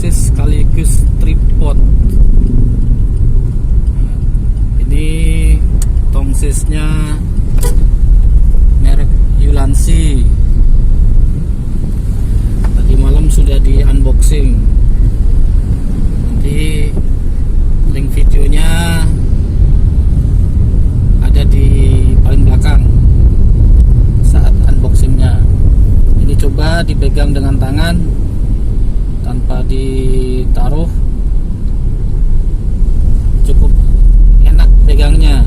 tongsis sekaligus tripod. Ini tongsisnya merek Ulanzi. Tadi malam sudah di unboxing. Nanti link videonya ada di paling belakang saat unboxingnya. Ini coba dipegang dengan tangan tanpa ditaruh, cukup enak pegangnya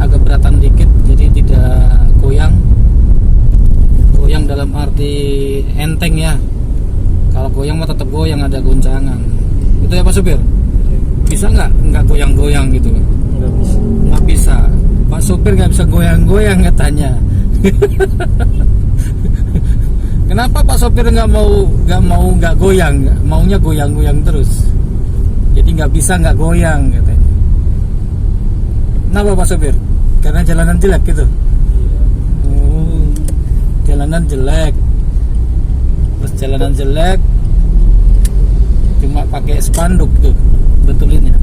agak beratan dikit, jadi tidak goyang dalam arti enteng ya. Kalau goyang mah tetap goyang, ada goncangan itu ya Pak Supir. Bisa nggak goyang-goyang gitu? Nggak bisa. Pak Supir nggak bisa goyang-goyang katanya. Kenapa Pak Sopir nggak goyang, maunya goyang-goyang terus? Jadi nggak bisa nggak goyang katanya. Kenapa Pak Sopir? Karena jalanan jelek gitu. Oh, jalanan jelek. Terus jalanan jelek, cuma pakai spanduk tuh betulinnya.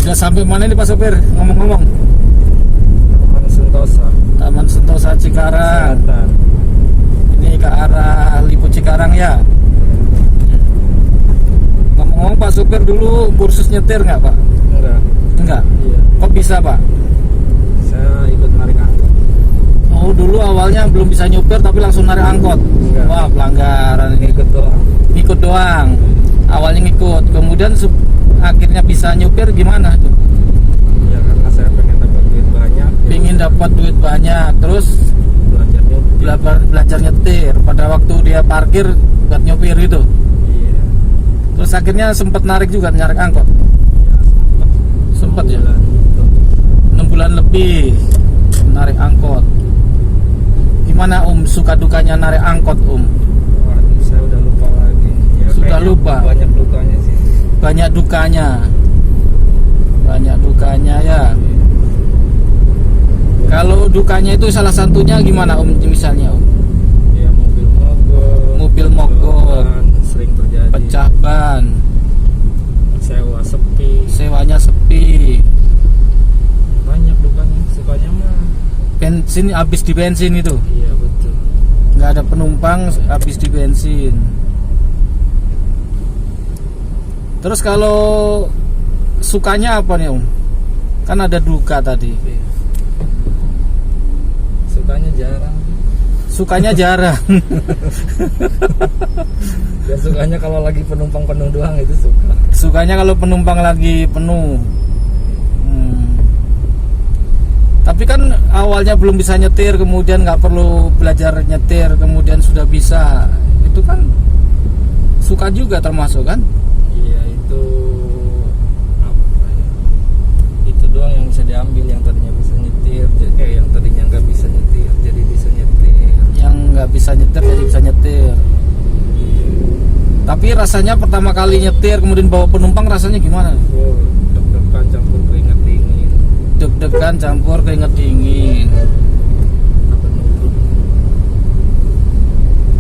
Udah sampai mana nih Pak Sopir? Ngomong-ngomong. Taman Sentosa Cikarang. Ini ke arah Lipo Cikarang ya. Ngomong-ngomong Pak Sopir dulu kursus nyetir nggak Pak? Enggak. Iya. Kok bisa Pak? Saya ikut narik angkot. Oh dulu awalnya belum bisa nyupir tapi langsung narik angkot. Enggak. Wah pelanggaran ini. Ngikut doang. Awalnya ngikut, kemudian akhirnya bisa nyupir gimana tuh? Ya karena saya pengen dapat duit banyak. Pingin dapat duit banyak, terus belajar nyetir. Pada waktu dia parkir buat nyupir itu. Iya. Terus akhirnya sempat narik angkot. Ya Sempat ya. 6 bulan lebih narik angkot. Gimana suka dukanya narik angkot Waduh, saya udah lupa lagi. Ya, Sudah lupa. Banyak dukanya sih. Banyak dukanya ya. Kalau dukanya itu salah satunya gimana misalnya Ya mobil mogok, sering terjadi. pecah ban, sewanya sepi. Banyak dukanya. Sukanya mah Bensin habis di bensin itu, iya betul. nggak ada penumpang, habis di bensin. Terus kalau sukanya apa nih Kan ada duka tadi. Iya. Sukanya jarang. Ya sukanya kalau lagi penumpang penuh doang itu suka. Sukanya kalau penumpang lagi penuh. Tapi kan awalnya belum bisa nyetir, kemudian nggak perlu belajar nyetir, kemudian sudah bisa. Itu kan suka juga termasuk kan? Iya itu apa ya? Itu doang yang bisa diambil, yang tadinya bisa nyetir, yang tadinya nggak bisa nyetir jadi bisa nyetir. Yang nggak bisa nyetir jadi bisa nyetir. Tapi rasanya pertama kali nyetir kemudian bawa penumpang rasanya gimana? Oh, deg-degan campur keringat dingin. Deg-degan campur keringat dingin.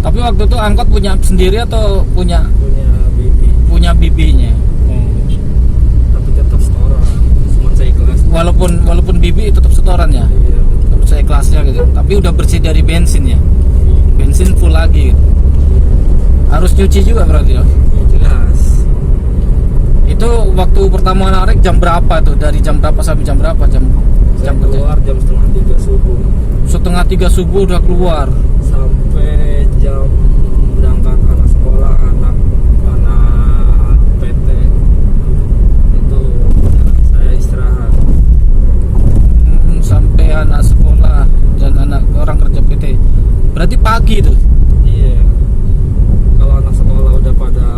Tapi waktu itu angkot punya sendiri atau punya bibi. Punya bibinya? Tapi tetap setoran. Cuma saya ikhlas. Walaupun bibi tetap setoran ya? Iya, Tetap saya kelasnya gitu. Tapi udah bersih dari bensin ya? Bensin full lagi gitu. Harus nyuci juga berarti loh? Jelas. Itu waktu pertama narik jam berapa tuh? Dari jam berapa sampai jam berapa? Saya keluar jam 2:30 subuh. 2:30 subuh udah keluar. Sampai jam berangkat anak sekolah, anak PT itu saya istirahat. Sampai anak sekolah dan anak orang kerja PT. Berarti pagi tuh? Iya. Kalau anak sekolah udah pada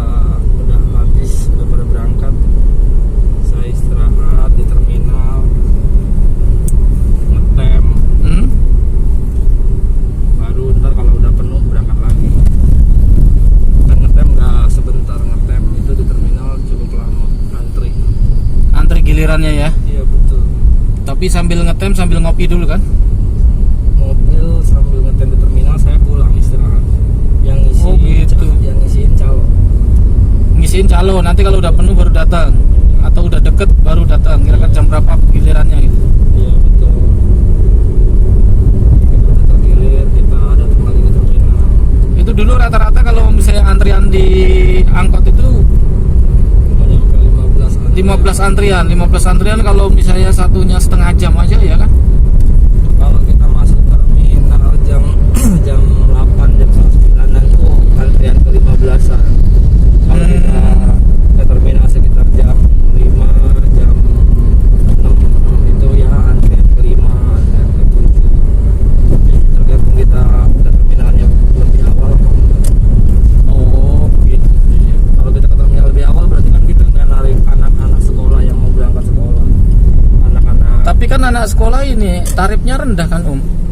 berangkat, saya istirahat di terminal, ngetem. Baru ntar kalau udah penuh berangkat lagi. Kan ngetem nggak sebentar, ngetem itu di terminal cukup lama, antri Antri gilirannya ya? Iya betul. ngopi sambil ngetem sambil ngopi dulu kan? Mobil sambil ngetem di terminal, saya pulang istirahat. Yang ngisiin, Oh, gitu. yang ngisiin calo. Ngisiin calo, nanti kalau udah penuh baru datang atau udah deket baru datang. Kira-kira jam berapa gilirannya gitu? Iya betul. Kita udah tergilir, kita datang lagi ke terminal. Itu dulu rata-rata kalau misalnya antrian di angkot itu Cuma nyampe 15 15 antrian kalau misalnya satunya setengah jam aja ya kan? Kalau kita masuk terminal jam jam 8 jam 9 itu antrian ke 15-an. Kalau kita ke terminal sekitar jam 5 jam 6 itu ya antrian ke 5 antrian ke 7. Jadi tergantung kita ke terminalnya lebih awal apa enggak. Oh gitu. Kalau kita ke terminal lebih awal berarti kan kita nggak narik anak-anak sekolah yang mau berangkat sekolah. Anak-anak Tapi kan anak sekolah ini tarifnya rendah kan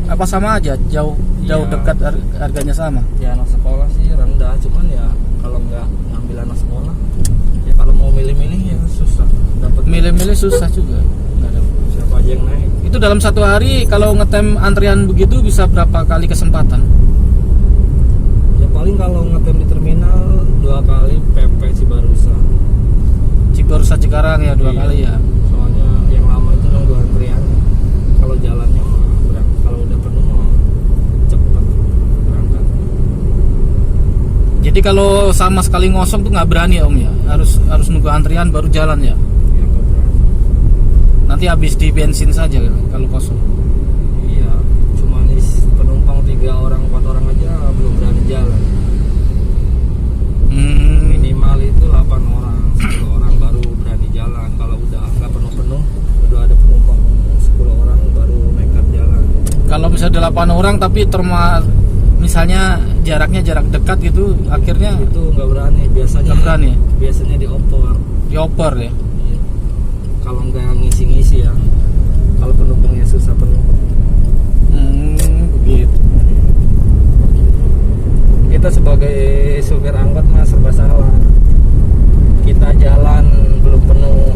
Apa sama aja? Jauh Iya. dekat harganya sama? ya anak sekolah sih rendah, cuman ya kalau nggak ngambil anak sekolah ya kalau mau milih-milih ya susah dapat. Milih-milih susah juga. Nggak ada. Siapa aja yang naik? Itu dalam satu hari kalau ngetem antrian begitu bisa berapa kali kesempatan? Ya paling kalau ngetem di terminal 2 kali PP Cibarusa. Cibarusa Cikarang ya 2 Iya. kali ya. Soalnya yang lama itu nunggu antrian. Kalau jalannya mah berangkat, kalau udah penuh mah cepet berangkat. Jadi kalau sama sekali ngosong tuh nggak berani ya ya. Harus nunggu antrian baru jalan ya. Ya nggak berani. Nanti habis di bensin saja kalau kosong. Iya, cuma nih penumpang 3 orang 4 orang aja belum berani jalan. Minimal itu 8 orang 10 orang baru berani jalan. Kalau udah nggak penuh-penuh, udah ada penumpang 10 orang baru nekat jalan. Kalau misalnya 8 orang tapi misalnya jaraknya jarak dekat gitu, akhirnya Itu nggak berani, biasanya nggak berani biasanya dioper. dioper ya. Iya. Kalau nggak ngisi-ngisi ya, kalau penumpangnya susah penuh. Begitu. Kita sebagai supir angkot mah serba salah. Kita jalan belum penuh,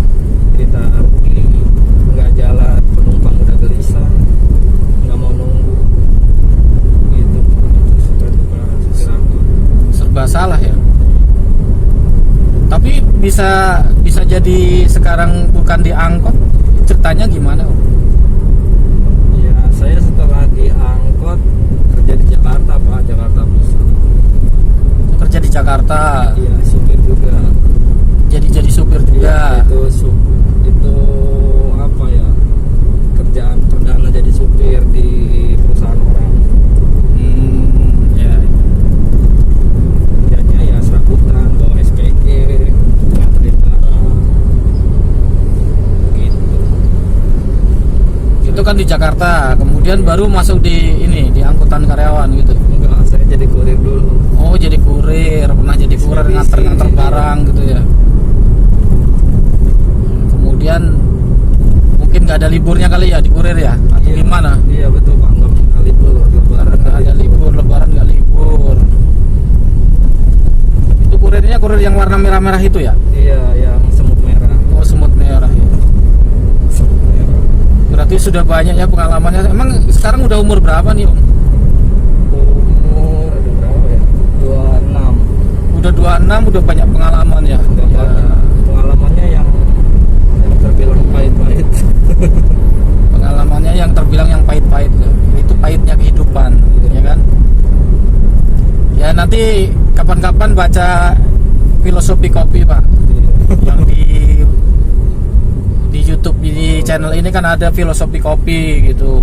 kita rugi. Nggak jalan, penumpang udah gelisah, nggak mau nunggu. Gitu. Itu supir angkot. Serba salah ya. Tapi bisa jadi sekarang bukan di angkot, ceritanya gimana Om? Ya, saya setelah diangkot kerja di Jakarta, Pak, Jakarta Pusat. Kerja di Jakarta, Iya, supir juga. jadi supir juga. Iya, itu apa ya? Kerjaan perdana jadi supir di perusahaan orang. Ya. Kerjanya ya serabutan, bawa SPG, nganterin barang. Gitu. Itu kan di Jakarta, kemudian baru masuk di angkutan karyawan gitu. Enggak, saya jadi kurir dulu. Oh, jadi kurir, pernah jadi kurir Ekspedisi. nganter barang gitu ya. Kemudian mungkin nggak ada liburnya kali ya di kurir ya, atau Iya. gimana? Iya betul Pak, nggak libur, lebaran Nggak ada libur, lebaran nggak libur. Itu kurirnya kurir yang warna merah-merah itu ya? Iya, yang semut merah. Oh, semut merah ya. Semut merah. Berarti sudah banyak ya pengalamannya. Emang sekarang udah umur berapa nih Om? Umur ada berapa ya? 26. Udah 26, udah banyak pengalaman ya. Udah Ya. banyak. Pengalamannya yang terbilang pahit-pahit. Pengalamannya yang terbilang yang pahit-pahit loh. Itu pahitnya kehidupan, ya kan? Ya nanti kapan-kapan baca filosofi kopi Pak. Yang di YouTube di channel ini kan ada filosofi kopi gitu.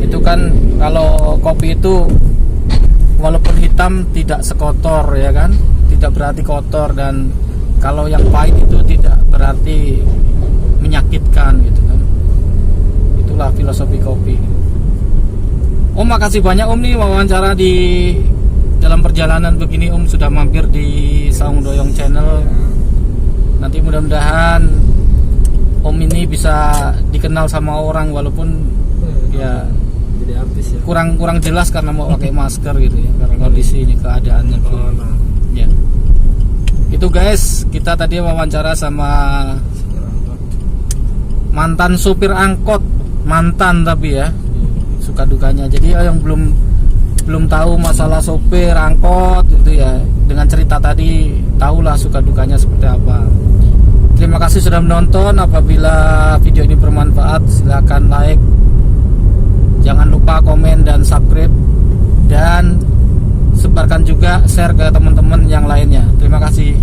Itu kan kalau kopi itu walaupun hitam tidak sekotor ya kan, tidak berarti kotor, dan kalau yang pahit itu tidak berarti menyakitkan gitu kan. Itulah filosofi kopi. Om makasih banyak Om nih wawancara di dalam perjalanan begini Om, sudah mampir di Saung Doyong Channel. Nanti mudah-mudahan Om ini bisa dikenal sama orang walaupun ya Jadi artis ya. kurang jelas karena mau pakai masker gitu ya, karena kondisi ini keadaannya. Nah, Ya. Itu guys, kita tadi wawancara sama supir angkot. mantan supir angkot, mantan tapi ya, suka dukanya. Jadi yang belum tahu masalah sopir angkot gitu ya, dengan cerita tadi tahulah suka dukanya seperti apa. Terima kasih sudah menonton. Apabila video ini bermanfaat, silahkan like, jangan lupa komen dan subscribe, dan sebarkan juga, share ke teman-teman yang lainnya. Terima kasih.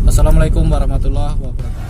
Wassalamualaikum warahmatullahi wabarakatuh.